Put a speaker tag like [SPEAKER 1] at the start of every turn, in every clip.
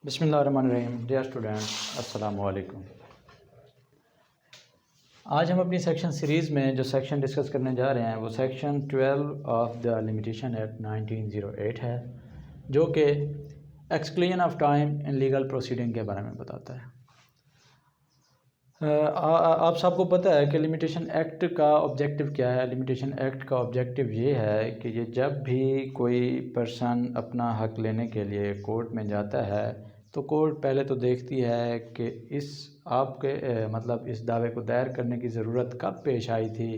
[SPEAKER 1] बिस्मिल्लाहिर्रहमानिर्रहीम। Dear student, अस्सलाम वालेकुम। आज हम अपनी सेक्शन सीरीज़ में जो सेक्शन डिस्कस करने जा रहे हैं वो section 12 of the limitation act 1908 है, जो कि exclusion of time in legal proceeding के बारे में बताता है। आप सबको पता है कि लिमिटेशन एक्ट का ऑब्जेक्टिव क्या है। लिमिटेशन एक्ट का ऑब्जेक्टिव ये है कि ये जब भी कोई पर्सन अपना हक लेने के लिए कोर्ट में जाता है तो कोर्ट पहले तो देखती है कि इस आपके मतलब इस दावे को दायर करने की ज़रूरत कब पेश आई थी,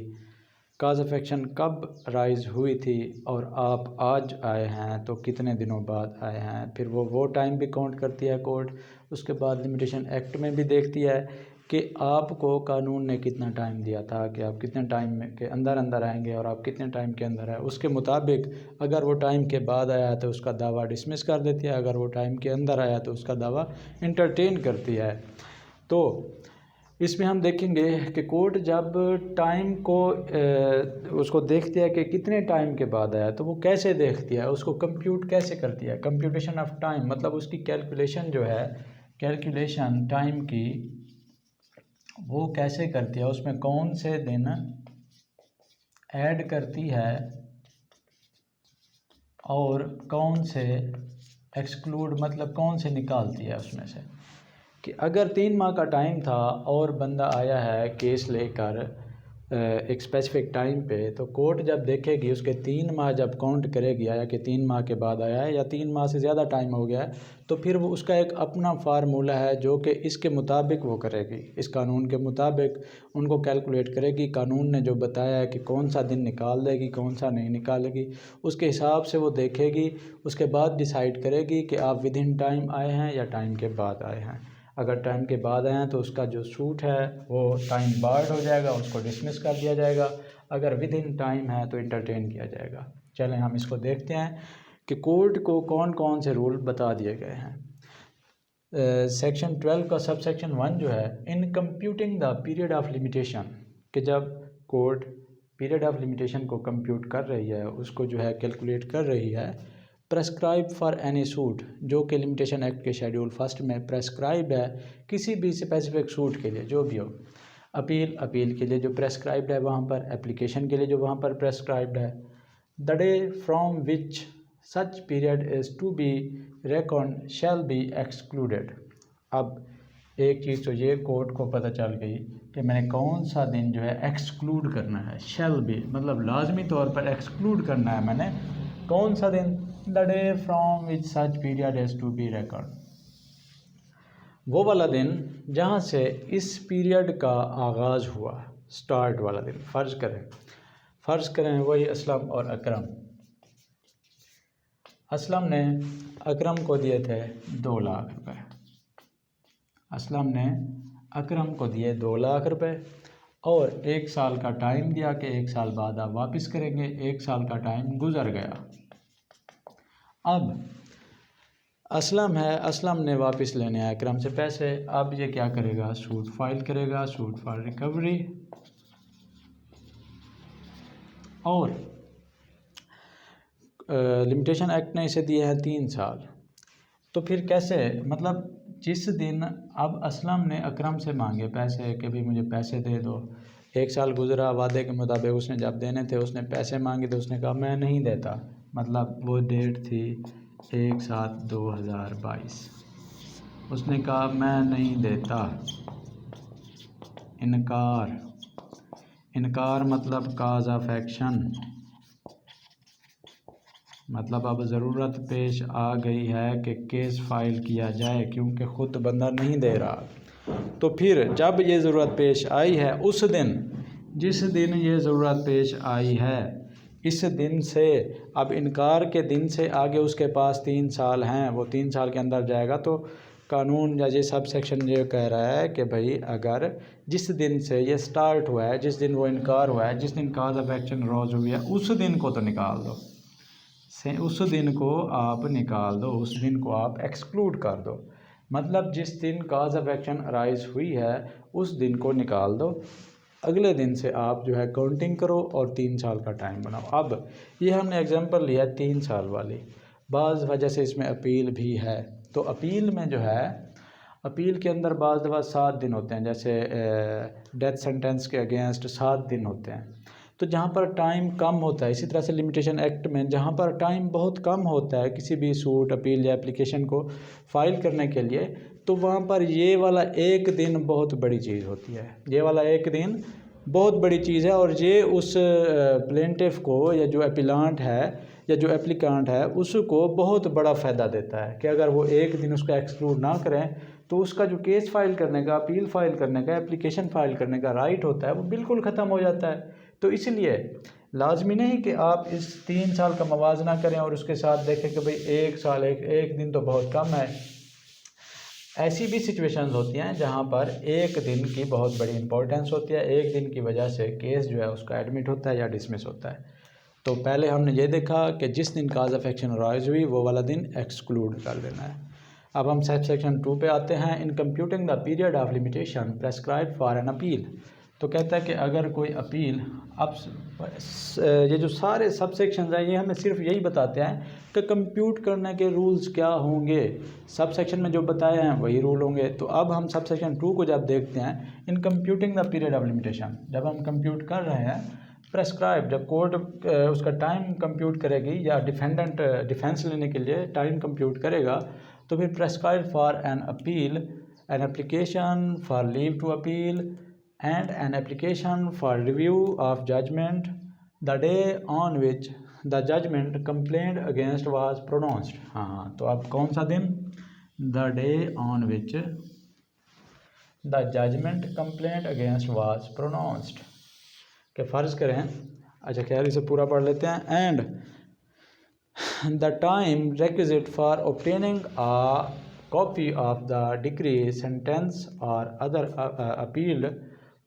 [SPEAKER 1] काज ऑफ एक्शन कब राइज़ हुई थी, और आप आज आए हैं तो कितने दिनों बाद आए हैं। फिर वो टाइम भी काउंट करती है कोर्ट। उसके बाद लिमिटेशन एक्ट में भी देखती है कि आपको कानून ने कितना टाइम दिया था कि आप कितने टाइम के अंदर आएंगे और आप कितने टाइम के अंदर है। उसके मुताबिक अगर वो टाइम के बाद आया तो उसका दावा डिसमिस कर देती है, अगर वो टाइम के अंदर आया तो उसका दावा इंटरटेन करती है। तो इसमें हम देखेंगे कि कोर्ट जब टाइम को उसको देखती है कि कितने टाइम के बाद आया तो वो कैसे देखती है, उसको कंप्यूट कैसे करती है। कंप्यूटेशन ऑफ टाइम मतलब उसकी कैलकुलेशन जो है, कैलकुलेशन टाइम की वो कैसे करती है, उसमें कौन से दिन ऐड करती है और कौन से एक्सक्लूड मतलब कौन से निकालती है उसमें से। कि अगर 3 माह का टाइम था और बंदा आया है केस लेकर एक स्पेसिफिक टाइम पे, तो कोर्ट जब देखेगी उसके 3 माह जब काउंट करेगी आया कि 3 माह के बाद आया है या 3 माह से ज़्यादा टाइम हो गया है, तो फिर वो उसका एक अपना फार्मूला है जो कि इसके मुताबिक वो करेगी, इस कानून के मुताबिक उनको कैलकुलेट करेगी। कानून ने जो बताया है कि कौन सा दिन निकाल देगी कौन सा नहीं निकालेगी, उसके हिसाब से वो देखेगी। उसके बाद डिसाइड करेगी कि आप विद इन टाइम आए हैं या टाइम के बाद आए हैं। अगर टाइम के बाद आए हैं तो उसका जो सूट है वो टाइम बार्ड हो जाएगा, उसको डिसमिस कर दिया जाएगा। अगर विद इन टाइम है तो इंटरटेन किया जाएगा। चलें हम इसको देखते हैं कि कोर्ट को कौन कौन से रूल बता दिए गए हैं। सेक्शन 12 का सब सेक्शन 1 जो है, in computing the period of limitation, कि जब कोर्ट पीरियड ऑफ लिमिटेशन को कंप्यूट कर रही है, उसको जो है कैलकुलेट कर रही है, प्रेस्क्राइब फॉर एनी सूट, जो कि लिमिटेशन एक्ट के शेड्यूल फर्स्ट में प्रेस्क्राइब है किसी भी स्पेसिफिक सूट के लिए जो भी हो। अपील के लिए जो प्रेस्क्राइब्ड है वहाँ पर, एप्लीकेशन के लिए जो वहाँ पर प्रेस्क्राइब्ड है। The day from which such period is to be record shall be excluded. अब एक चीज़ तो ये कोर्ट को पता चल गई कि मैंने कौन सा दिन जो है एक्सक्लूड करना है। शैल बी मतलब लाजमी तौर पर एक्सक्लूड करना है मैंने कौन सा दिन। The day from which such period is to be record, वो वाला दिन जहाँ से इस पीरियड का आगाज़ हुआ, स्टार्ट वाला दिन। फ़र्ज़ करें वही असलम और अकरम। असलम ने अकरम को दिए थे 2 लाख रुपए। असलम ने अकरम को दिए 2 लाख रुपए और 1 साल का टाइम दिया कि 1 साल बाद आप वापस करेंगे। 1 साल का टाइम गुज़र गया। अब असलम है, असलम ने वापस लेने आया अकरम से पैसे। अब ये क्या करेगा, सूट फाइल करेगा, सूट फॉर रिकवरी। और लिमिटेशन एक्ट ने इसे दिए हैं 3 साल। तो फिर कैसे, मतलब जिस दिन अब असलम ने अकरम से मांगे पैसे कि भाई मुझे पैसे दे दो, 1 साल गुजरा, वादे के मुताबिक उसने जब देने थे उसने पैसे मांगे तो उसने कहा मैं नहीं देता। मतलब वो डेट थी 1/7/2022। उसने कहा मैं नहीं देता। इनकार मतलब काज ऑफ एक्शन, मतलब अब ज़रूरत पेश आ गई है कि केस फाइल किया जाए क्योंकि ख़ुद बंदा नहीं दे रहा। तो फिर जब ये ज़रूरत पेश आई है उस दिन, जिस दिन ये ज़रूरत पेश आई है, इस दिन से, अब इनकार के दिन से आगे उसके पास 3 साल हैं, वो 3 साल के अंदर जाएगा। तो कानून या ये सब सेक्शन ये कह रहा है कि भाई अगर जिस दिन से ये स्टार्ट हुआ है, जिस दिन वो इनकार हुआ है, जिस दिन काज ऑफ एक्शन रोज हुई है, उस दिन को तो निकाल दो, उस दिन को आप निकाल दो, उस दिन को आप एक्सक्लूड कर दो। मतलब जिस दिन काज ऑफ एक्शन अराइज हुई है उस दिन को निकाल दो, अगले दिन से आप जो है काउंटिंग करो और 3 साल का टाइम बनाओ। अब ये हमने एग्जांपल लिया 3 साल वाली, बाज़ वजह से इसमें अपील भी है, तो अपील में जो है, अपील के अंदर बाज़ दफ़ा 7 दिन होते हैं, जैसे डेथ सेंटेंस के अगेंस्ट 7 दिन होते हैं। तो जहाँ पर टाइम कम होता है, इसी तरह से लिमिटेशन एक्ट में जहाँ पर टाइम बहुत कम होता है किसी भी सूट, अपील या एप्लीकेशन को फ़ाइल करने के लिए, तो वहाँ पर ये वाला एक दिन बहुत बड़ी चीज़ होती है। ये वाला एक दिन बहुत बड़ी चीज़ है और ये उस प्लेंटिफ को या जो अपीलांट है या जो एप्लीकांट है उसको बहुत बड़ा फ़ायदा देता है कि अगर वो एक दिन उसको एक्सक्लूड ना करें तो उसका जो केस फाइल करने का, अपील फाइल करने का, एप्लीकेशन फाइल करने का राइट होता है वो बिल्कुल ख़त्म हो जाता है। तो इसलिए लाजमी नहीं कि आप इस 3 साल का मवाजना करें और उसके साथ देखें कि भाई एक साल एक दिन तो बहुत कम है। ऐसी भी सिचुएशंस होती हैं जहां पर एक दिन की बहुत बड़ी इंपॉर्टेंस होती है, एक दिन की वजह से केस जो है उसका एडमिट होता है या डिसमिस होता है। तो पहले हमने ये देखा कि जिस दिन काज ऑफ एक्शन अराइज हुई वो वाला दिन एक्सक्लूड कर देना है। अब हम सब सेक्शन 2 पे आते हैं। In computing the period of limitation prescribe for an appeal. तो कहता है कि अगर कोई अपील, अब ये जो सारे सब सेक्शन हैं ये हमें सिर्फ यही बताते हैं कि कंप्यूट करने के रूल्स क्या होंगे। सब सेक्शन में जो बताए हैं वही रूल होंगे। तो अब हम सब सेक्शन 2 को जब देखते हैं, in computing the period of limitation, जब हम कंप्यूट कर रहे हैं, प्रेस्क्राइब, जब कोर्ट उसका टाइम कंप्यूट करेगी या डिफेंडेंट डिफेंस लेने के लिए टाइम कंप्यूट करेगा, तो फिर prescribe for an appeal, an application for leave to appeal and an application for review of judgment the day on which the judgment complaint against was pronounced. हाँ, तो अब कौन सा दिन? The day on which the judgment complaint against was pronounced. के फ़र्ज़ करें, अच्छा खैर इसे पूरा पढ़ लेते हैं। And the time requisite for obtaining a copy of the decree, sentence or other appeal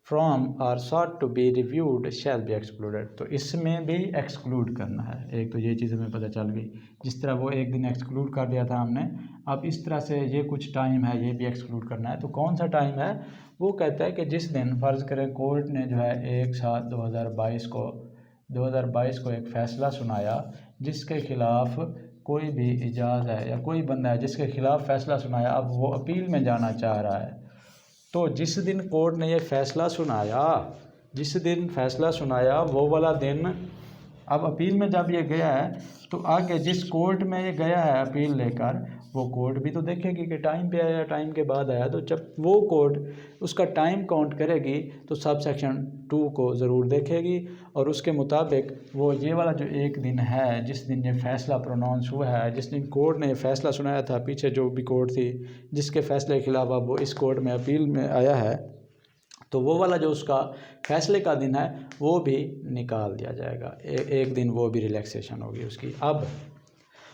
[SPEAKER 1] from or sought to be reviewed shall be excluded। तो इसमें भी एक्सक्लूड करना है। एक तो ये चीज़ हमें पता चल गई, जिस तरह वो एक दिन एक्सक्लूड कर दिया था हमने, अब इस तरह से ये कुछ टाइम है ये भी एक्सक्लूड करना है। तो कौन सा टाइम है? वो कहता है कि जिस दिन फ़र्ज़ करें कोर्ट ने जो है 1/7/2022 को एक फ़ैसला सुनाया जिसके ख़िलाफ़ कोई भी इजाज़ है या कोई बंदा है जिसके ख़िलाफ़ फ़ैसला सुनाया, अब वो अपील में जाना चाह रहा है। तो जिस दिन कोर्ट ने ये फ़ैसला सुनाया, जिस दिन फ़ैसला सुनाया वो वाला दिन, अब अपील में जब ये गया है तो आगे जिस कोर्ट में ये गया है अपील लेकर, वो कोर्ट भी तो देखेगी कि टाइम पे आया, टाइम के बाद आया। तो जब वो कोर्ट उसका टाइम काउंट करेगी तो सब सेक्शन 2 को ज़रूर देखेगी और उसके मुताबिक वो ये वाला जो एक दिन है जिस दिन ये फ़ैसला प्रोनाउंस हुआ है, जिस दिन कोर्ट ने ये फ़ैसला सुनाया था, पीछे जो भी कोर्ट थी जिसके फ़ैसले के खिलाफ अब वो इस कोर्ट में अपील में आया है, तो वो वाला जो उसका फ़ैसले का दिन है वो भी निकाल दिया जाएगा। एक दिन वो भी रिलैक्सेशन होगी उसकी। अब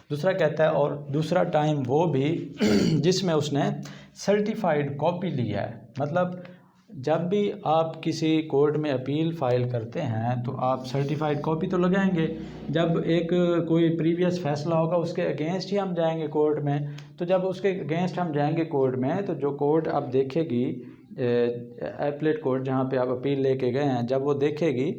[SPEAKER 1] दूसरा कहता है, और दूसरा टाइम वो भी जिसमें उसने सर्टिफाइड कॉपी लिया है। मतलब जब भी आप किसी कोर्ट में अपील फ़ाइल करते हैं तो आप सर्टिफाइड कॉपी तो लगाएंगे। जब एक कोई प्रीवियस फ़ैसला होगा उसके अगेंस्ट ही हम जाएंगे कोर्ट में। तो जब उसके अगेंस्ट हम जाएंगे कोर्ट में, तो जो कोर्ट अब देखेगी, एपलेट कोर्ट जहाँ पे आप अपील लेके गए हैं, जब वो देखेगी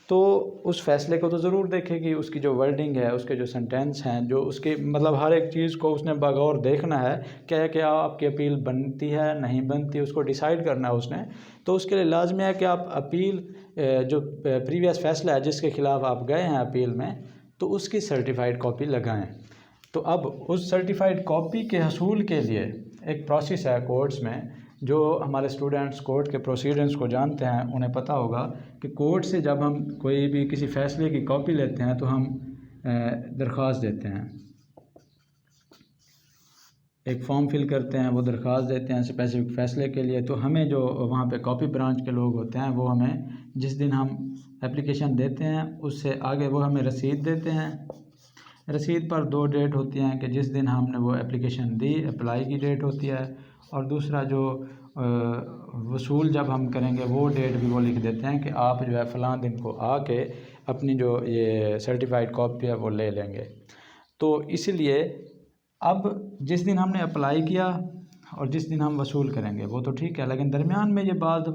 [SPEAKER 1] तो उस फ़ैसले को तो ज़रूर देखेगी, उसकी जो वर्डिंग है, उसके जो सेंटेंस हैं, जो उसके मतलब हर एक चीज़ को उसने बगौर देखना है क्या है कि आपकी अपील बनती है नहीं बनती, उसको डिसाइड करना है उसने। तो उसके लिए लाजमी है कि आप अपील जो प्रीवियस फ़ैसला है जिसके ख़िलाफ़ आप गए हैं अपील में, तो उसकी सर्टिफाइड कॉपी लगाएँ। तो अब उस सर्टिफाइड कॉपी के हसूल के लिए एक प्रोसेस है कोर्ट्स में। जो हमारे स्टूडेंट्स कोर्ट के प्रोसीडिंग्स को जानते हैं उन्हें पता होगा कि कोर्ट से जब हम कोई भी किसी फ़ैसले की कॉपी लेते हैं तो हम दरख्वास्त देते हैं, एक फॉर्म फिल करते हैं, वो दरख्वास्त देते हैं स्पेसिफिक फ़ैसले के लिए। तो हमें जो वहाँ पे कॉपी ब्रांच के लोग होते हैं वो हमें जिस दिन हम एप्लीकेशन देते हैं उससे आगे वो हमें रसीद देते हैं। रसीद पर 2 डेट होती हैं कि जिस दिन हमने वो एप्लीकेशन दी, अप्लाई की डेट होती है, और दूसरा जो वसूल जब हम करेंगे वो डेट भी वो लिख देते हैं कि आप जो है फ़लाँ दिन को आके अपनी जो ये सर्टिफाइड कॉपी है वो ले लेंगे। तो इसलिए अब जिस दिन हमने अप्लाई किया और जिस दिन हम वसूल करेंगे वो तो ठीक है, लेकिन दरमियान में ये बाज़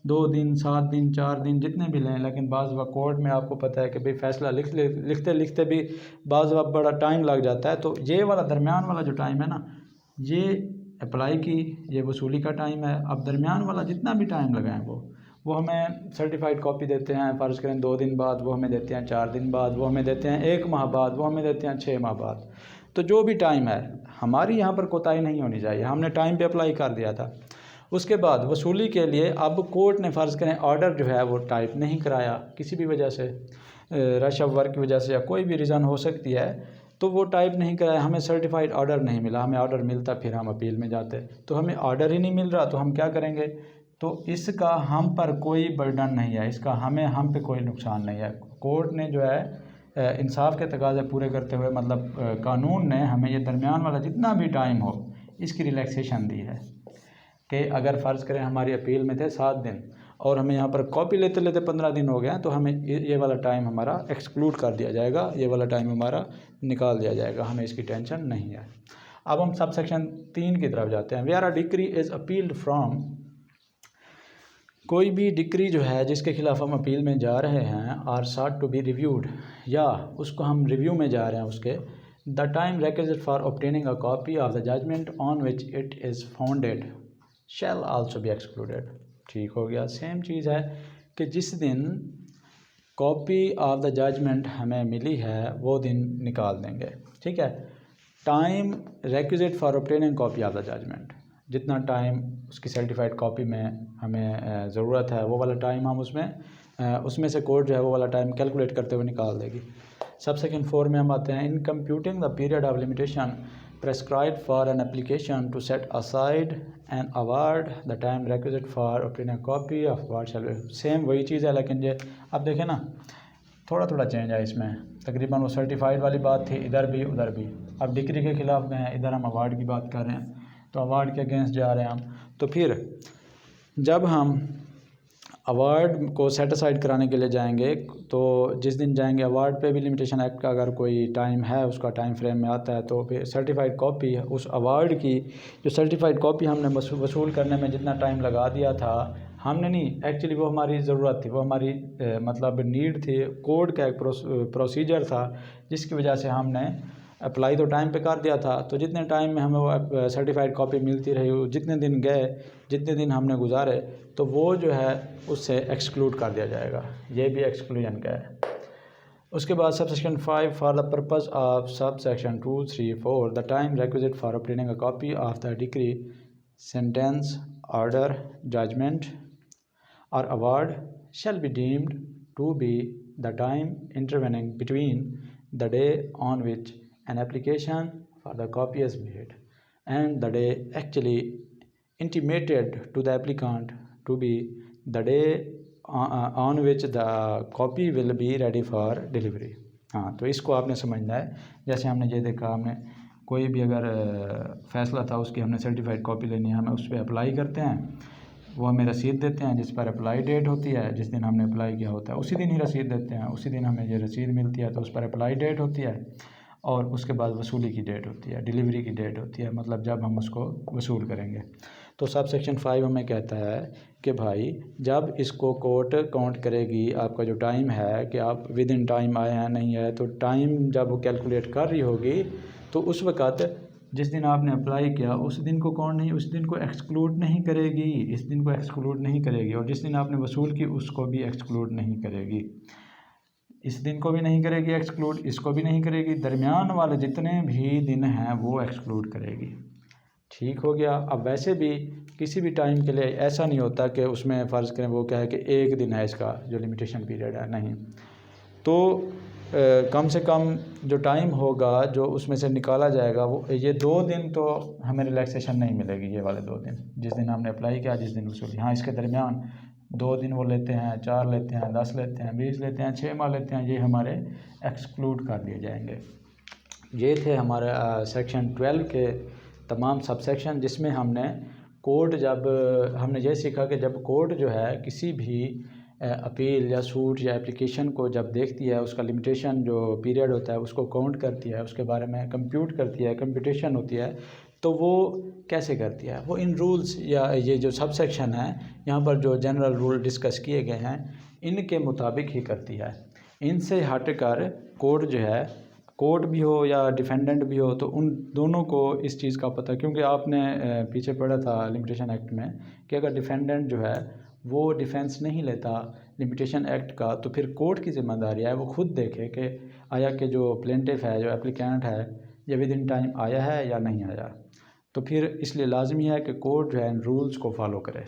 [SPEAKER 1] 2 दिन, 7 दिन, 4 दिन जितने भी लें, लेकिन बाज़ कोर्ट में आपको पता है कि भाई फ़ैसला लिखते लिखते भी बाज़ बड़ा टाइम लग जाता है। तो ये वाला दरमियान वाला जो टाइम है ना, ये अप्लाई की, ये वसूली का टाइम है। अब दरमियान वाला जितना भी टाइम लगाएं वो हमें सर्टिफाइड कॉपी देते हैं, फ़र्ज़ करें 2 दिन बाद, वो हमें देते हैं 4 दिन बाद, वो हमें देते हैं 1 माह बाद, वो हमें देते हैं 6 माह बाद। तो जो भी टाइम है हमारी यहाँ पर कोताही नहीं होनी चाहिए, हमने टाइम पे अप्लाई कर दिया था। उसके बाद वसूली के लिए अब कोर्ट ने फ़र्ज़ करें ऑर्डर जो है वो टाइप नहीं कराया किसी भी वजह से, रश ऑफ वर्क की वजह से या कोई भी रीज़न हो सकती है, तो वो टाइप नहीं कराया, हमें सर्टिफाइड ऑर्डर नहीं मिला। हमें ऑर्डर मिलता फिर हम अपील में जाते, तो हमें ऑर्डर ही नहीं मिल रहा, तो हम क्या करेंगे? तो इसका हम पर कोई बर्डन नहीं है, इसका हम पे कोई नुकसान नहीं है। कोर्ट ने जो है इंसाफ के तकाज़े पूरे करते हुए, मतलब कानून ने हमें ये दरमियान वाला जितना भी टाइम हो इसकी रिलैक्सेशन दी है कि अगर फ़र्ज़ करें हमारी अपील में थे 7 दिन और हमें यहाँ पर कॉपी लेते लेते 15 दिन हो गए हैं, तो हमें ये वाला टाइम हमारा एक्सक्लूड कर दिया जाएगा, ये वाला टाइम हमारा निकाल दिया जाएगा, हमें इसकी टेंशन नहीं है। अब हम सब सेक्शन 3 की तरफ जाते हैं। Where a decree is appealed from, कोई भी डिक्री जो है जिसके ख़िलाफ़ हम अपील में जा रहे हैं, आर साट टू बी रिव्यूड, या उसको हम रिव्यू में जा रहे हैं उसके, the time requisite for obtaining a copy of the judgment on which it is founded shall also be excluded. ठीक हो गया। सेम चीज़ है कि जिस दिन कॉपी ऑफ द जजमेंट हमें मिली है वो दिन निकाल देंगे। ठीक है। Time requisite for obtaining copy of the judgment, जितना टाइम उसकी सर्टिफाइड कॉपी में हमें ज़रूरत है वो वाला टाइम हम उसमें से कोर्ट जो है वो वाला टाइम कैलकुलेट करते हुए निकाल देगी। सब सेक्शन 4 में हम आते हैं। In computing the period of limitation prescribed for an application to set aside and award the time requisite for obtaining a copy of what shall be, same वही चीज़ है, लेकिन ये अब देखें ना थोड़ा थोड़ा चेंज है इसमें। तकरीबन वो सर्टिफाइड वाली बात थी इधर भी उधर भी, अब डिक्री के ख़िलाफ़ गए हैं, इधर हम अवार्ड की बात कर रहे हैं, तो अवार्ड के अगेंस्ट जा रहे हैं हम। तो फिर जब हम अवार्ड को सेटिसाइड कराने के लिए जाएंगे, तो जिस दिन जाएंगे अवार्ड पे भी लिमिटेशन एक्ट का अगर कोई टाइम है उसका टाइम फ्रेम में आता है, तो फिर सर्टिफाइड कॉपी उस अवार्ड की जो सर्टिफाइड कॉपी हमने वसूल करने में जितना टाइम लगा दिया था, हमने नहीं, एक्चुअली वो हमारी ज़रूरत थी, वो हमारी मतलब नीड थी, कोड का एक प्रोसीजर था जिसकी वजह से हमने अप्लाई तो टाइम पे कर दिया था। तो जितने टाइम में हमें वो सर्टिफाइड कॉपी मिलती रही, जितने दिन गए, जितने दिन हमने गुजारे, तो वो जो है उससे एक्सक्लूड कर दिया जाएगा। ये भी एक्सक्लूजन का है। उसके बाद sub section 5, for the purpose of sub section 2, 3, 4 the time requisite for obtaining a copy of the decree, sentence, order, judgment और award shall be deemed to be the time intervening between the day on which an application for the copy is made and the day actually intimated to the applicant to be the day on which the copy will be ready for delivery। हाँ, तो इसको आपने समझना है। जैसे हमने ये देखा, हमने कोई भी अगर फ़ैसला था उसकी हमने सर्टिफाइड कॉपी लेनी है, हमें उस पर अप्लाई करते हैं, वो हमें रसीद देते हैं जिस पर अप्लाई डेट होती है, जिस दिन हमने अप्लाई किया होता है उसी दिन ही रसीद देते हैं, उसी दिन हमें ये रसीद मिलती है, तो उस पर अप्लाई डेट होती है और उसके बाद वसूली की डेट होती है, डिलीवरी की डेट होती है, मतलब जब हम उसको वसूल करेंगे। तो सब सेक्शन 5 हमें कहता है कि भाई जब इसको कोर्ट काउंट करेगी आपका जो टाइम है कि आप विद इन टाइम आए हैं नहीं है, तो टाइम जब वो कैलकुलेट कर रही होगी तो उस वक़्त जिस दिन आपने अप्लाई किया उस दिन को कौन नहीं, उस दिन को एक्सक्लूड नहीं करेगी, इस दिन को एक्सक्लूड नहीं करेगी, और जिस दिन आपने वसूल की उसको भी एक्सक्लूड नहीं करेगी, इस दिन को भी नहीं करेगी एक्सक्लूड, इसको भी नहीं करेगी, दरमियान वाले जितने भी दिन हैं वो एक्सक्लूड करेगी। ठीक हो गया। अब वैसे भी किसी भी टाइम के लिए ऐसा नहीं होता कि उसमें फ़र्ज़ करें वो क्या है कि एक दिन है इसका जो लिमिटेशन पीरियड है, नहीं, तो कम से कम जो टाइम होगा जो उसमें से निकाला जाएगा वो ये 2 दिन तो हमें रिलैक्सेशन नहीं मिलेगी, ये वाले 2 दिन जिस दिन हमने अप्लाई किया, जिस दिन वसूली। हाँ, इसके दरमियान 2 दिन वो लेते हैं, 4 लेते हैं, 10 लेते हैं, 20 लेते हैं, 6 माह लेते हैं, ये हमारे एक्सक्लूड कर दिए जाएंगे। ये थे हमारे सेक्शन 12 के तमाम सब सेक्शन, जिसमें हमने कोर्ट जब हमने ये सीखा कि जब कोर्ट जो है किसी भी अपील या सूट या एप्लीकेशन को जब देखती है, उसका लिमिटेशन जो पीरियड होता है उसको काउंट करती है, उसके बारे में कंप्यूट करती है, कंप्यूटेशन होती है, तो वो कैसे करती है? वो इन रूल्स या ये जो सब सेक्शन है यहाँ पर जो जनरल रूल डिस्कस किए गए हैं इनके मुताबिक ही करती है। इनसे हट कर कोर्ट जो है कोर्ट भी हो या डिफेंडेंट भी हो, तो उन दोनों को इस चीज़ का पता, क्योंकि आपने पीछे पढ़ा था लिमिटेशन एक्ट में कि अगर डिफेंडेंट जो है वो डिफेंस नहीं लेता लिमिटेशन एक्ट का, तो फिर कोर्ट की ज़िम्मेदारी है वो खुद देखे कि आया कि जो प्लेंटिफ है, जो एप्लीकेंट है, ये विद इन टाइम आया है या नहीं आया। तो फिर इसलिए लाजमी है कि कोर्ट जो है इन रूल्स को फॉलो करे।